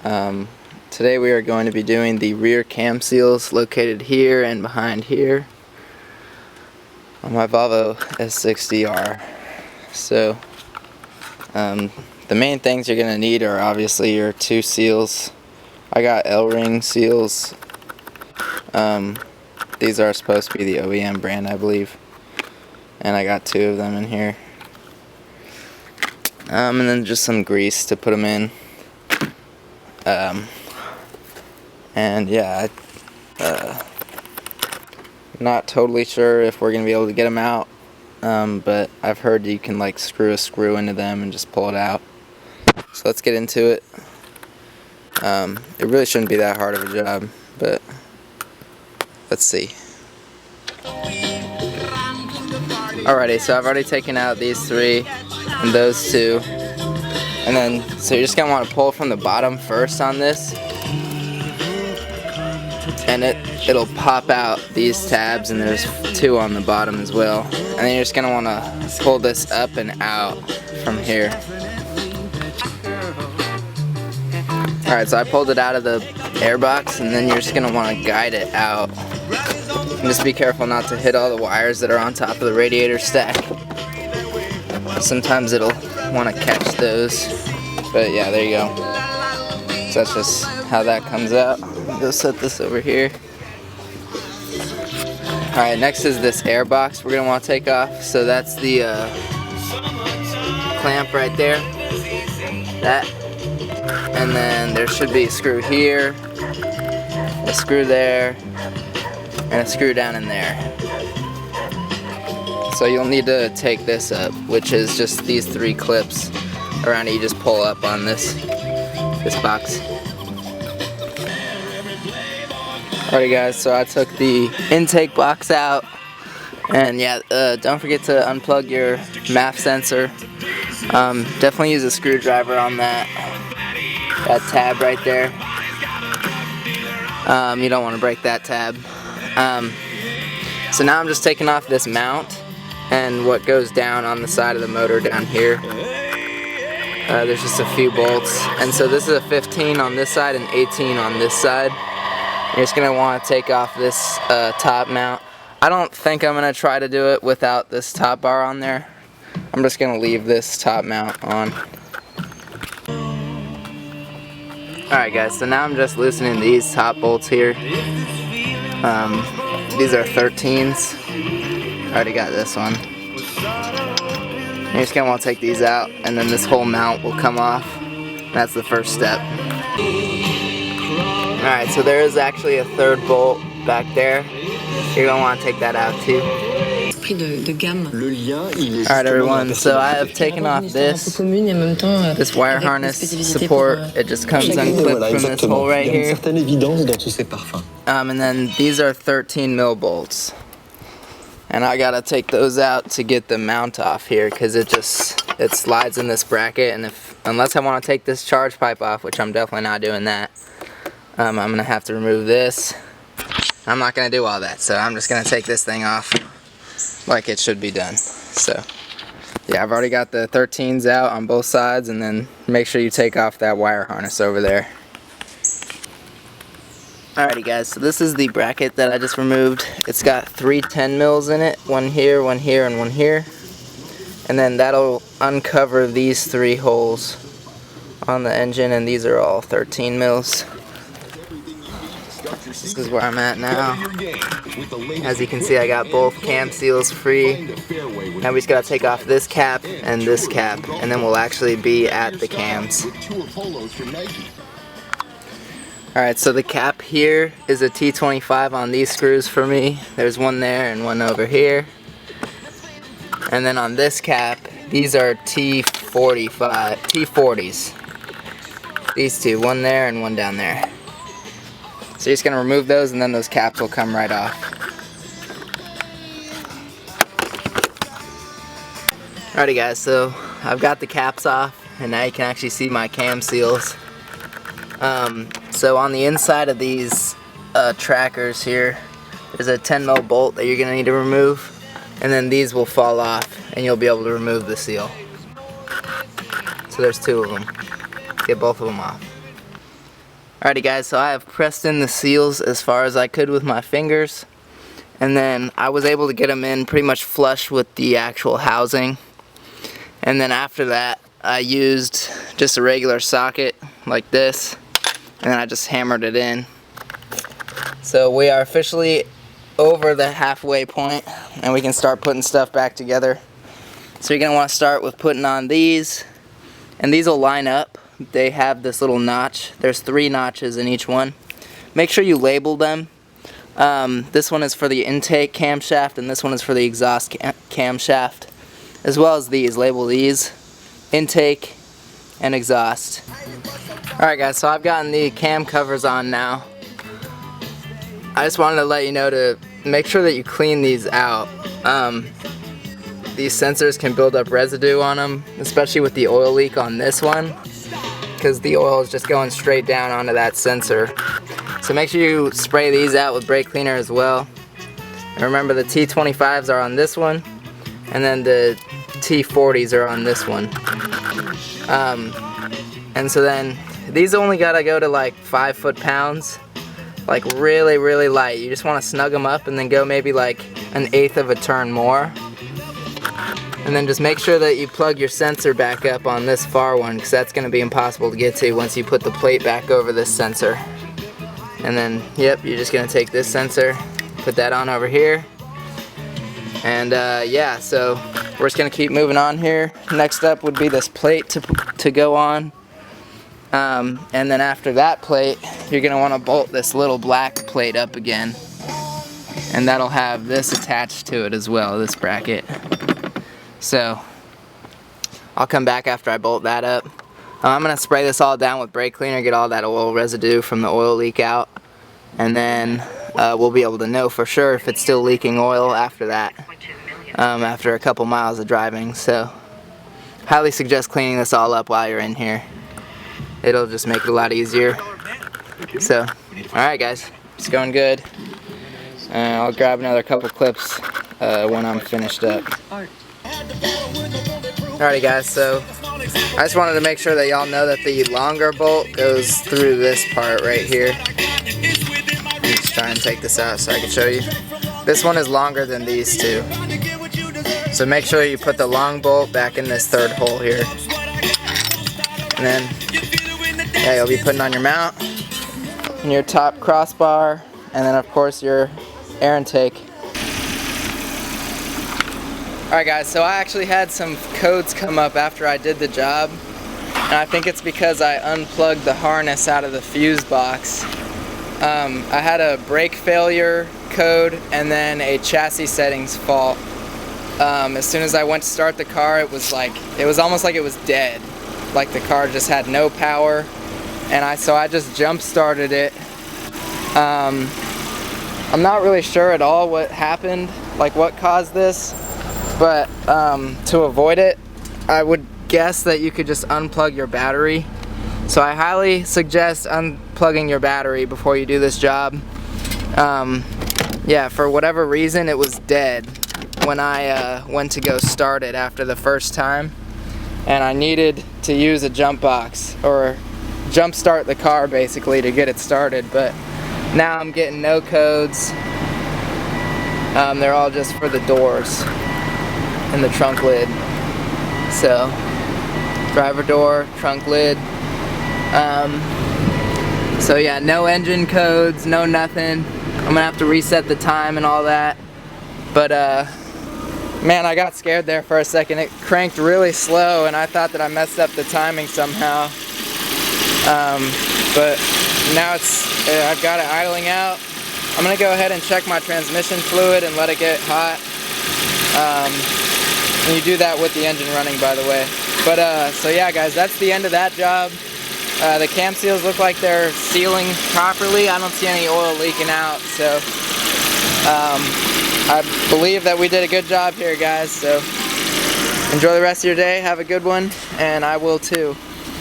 Today we are going to be doing the rear cam seals located here and behind here on my Volvo S60R. So the main things you're going to need are obviously your two seals. I got L-ring seals. These are supposed to be the OEM brand, I believe, and I got two of them in here. And then just some grease to put them in. And yeah, not totally sure if we're gonna be able to get them out, but I've heard you can like screw a screw into them and just pull it out. So let's get into it. It really shouldn't be that hard of a job, but let's see. Alrighty, so I've already taken out these three and those two, and then so you're just gonna want to pull from the bottom first on this, and it'll pop out these tabs, and there's two on the bottom as well, and then you're just gonna want to pull this up and out from here. Alright, so I pulled it out of the air box, and then you're just gonna want to guide it out. And just be careful not to hit all the wires that are on top of the radiator stack. Sometimes it'll want to catch those. But yeah, there you go. So that's just how that comes out. Go set this over here. Alright, next is this air box we're going to want to take off. So that's the clamp right there. That. And then there should be a screw here, a screw there, and a screw down in there. So you'll need to take this up, which is just these three clips around it. You just pull up on this box. Alright guys, so I took the intake box out, and yeah, don't forget to unplug your MAF sensor. Definitely use a screwdriver on that tab right there. You don't want to break that tab. So now I'm just taking off this mount and what goes down on the side of the motor down here. There's just a few bolts, and so this is a 15 on this side and 18 on this side. You're just going to want to take off this top mount. I don't think I'm going to try to do it without this top bar on there. I'm just going to leave this top mount on. Alright guys, so now I'm just loosening these top bolts here. These are 13s. I already got this one. You're just going to want to take these out, and then this whole mount will come off. That's the first step. Alright, so there is actually a third bolt back there. You're going to want to take that out too. Alright everyone, so I have taken off this wire harness support. It just comes unclipped from this hole right here. And then these are 13 mil bolts. And I gotta take those out to get the mount off here, because it slides in this bracket, and unless I want to take this charge pipe off, which I'm definitely not doing that, I'm gonna have to remove this. I'm not gonna do all that, so I'm just gonna take this thing off like it should be done. So yeah, I've already got the 13s out on both sides, and then make sure you take off that wire harness over there. Alrighty guys, so this is the bracket that I just removed. It's got 3 10 mils in it, one here, and one here. And then that'll uncover these 3 holes on the engine, and these are all 13 mils. This is where I'm at now. As you can see, I got both cam seals free. Now we just gotta take off this cap, and then we'll actually be at the cams. Alright, so the cap here is a T25 on these screws for me. There's one there and one over here. And then on this cap, these are T40s. These two, one there and one down there. So you're just going to remove those, and then those caps will come right off. Alrighty guys, so I've got the caps off, and now you can actually see my cam seals. So on the inside of these trackers here, there's a 10 mil bolt that you're going to need to remove, and then these will fall off, and you'll be able to remove the seal. So there's 2 of them. Get both of them off. Alrighty guys, so I have pressed in the seals as far as I could with my fingers, and then I was able to get them in pretty much flush with the actual housing. And then after that I used just a regular socket like this, and then I just hammered it in. So we are officially over the halfway point and we can start putting stuff back together. So you're going to want to start with putting on these, and these will line up. They have this little notch. There's 3 notches in each one. Make sure you label them. This one is for the intake camshaft and this one is for the exhaust camshaft, as well as these. Label these intake and exhaust. Alright guys, so I've gotten the cam covers on now. I just wanted to let you know to make sure that you clean these out. These sensors can build up residue on them, especially with the oil leak on this one, because the oil is just going straight down onto that sensor. So make sure you spray these out with brake cleaner as well. And remember, the T25s are on this one, and then the T40s are on this one. And so then these only gotta go to like 5 foot-pounds, like really, really light. You just want to snug them up and then go maybe like 1/8 of a turn more. And then just make sure that you plug your sensor back up on this far one, because that's going to be impossible to get to once you put the plate back over this sensor. And then, yep, you're just going to take this sensor, put that on over here. And yeah, so we're just going to keep moving on here. Next up would be this plate to go on. And then after that plate, you're going to want to bolt this little black plate up again. And that'll have this attached to it as well, this bracket. So I'll come back after I bolt that up. I'm going to spray this all down with brake cleaner, get all that oil residue from the oil leak out, and then we'll be able to know for sure if it's still leaking oil after that, after a couple miles of driving. So highly suggest cleaning this all up while you're in here. It'll just make it a lot easier. So alright guys, it's going good. I'll grab another couple clips when I'm finished up. Alrighty guys, so I just wanted to make sure that y'all know that the longer bolt goes through this part right here. Let me just try and take this out so I can show you. This one is longer than these two. So make sure you put the long bolt back in this 3rd hole here. And then, yeah, you'll be putting on your mount and your top crossbar, and then of course your air intake. Alright guys, so I actually had some codes come up after I did the job, and I think it's because I unplugged the harness out of the fuse box. I had a brake failure code and then a chassis settings fault. As soon as I went to start the car, it was almost like it was dead. Like the car just had no power, and so I just jump started it. I'm not really sure at all what happened, like what caused this. But to avoid it, I would guess that you could just unplug your battery. So I highly suggest unplugging your battery before you do this job. Yeah, for whatever reason it was dead when I went to go start it after the first time. And I needed to use a jump box, or jump start the car basically, to get it started. But now I'm getting no codes. They're all just for the doors and the trunk lid. So driver door, trunk lid. So yeah, no engine codes, no nothing. I'm gonna have to reset the time and all that. But man, I got scared there for a second. It cranked really slow and I thought that I messed up the timing somehow. But now I've got it idling out. I'm gonna go ahead and check my transmission fluid and let it get hot. And you do that with the engine running, by the way. But so yeah guys, that's the end of that job. The cam seals look like they're sealing properly. I don't see any oil leaking out, so I believe that we did a good job here guys. So enjoy the rest of your day, have a good one, and I will too.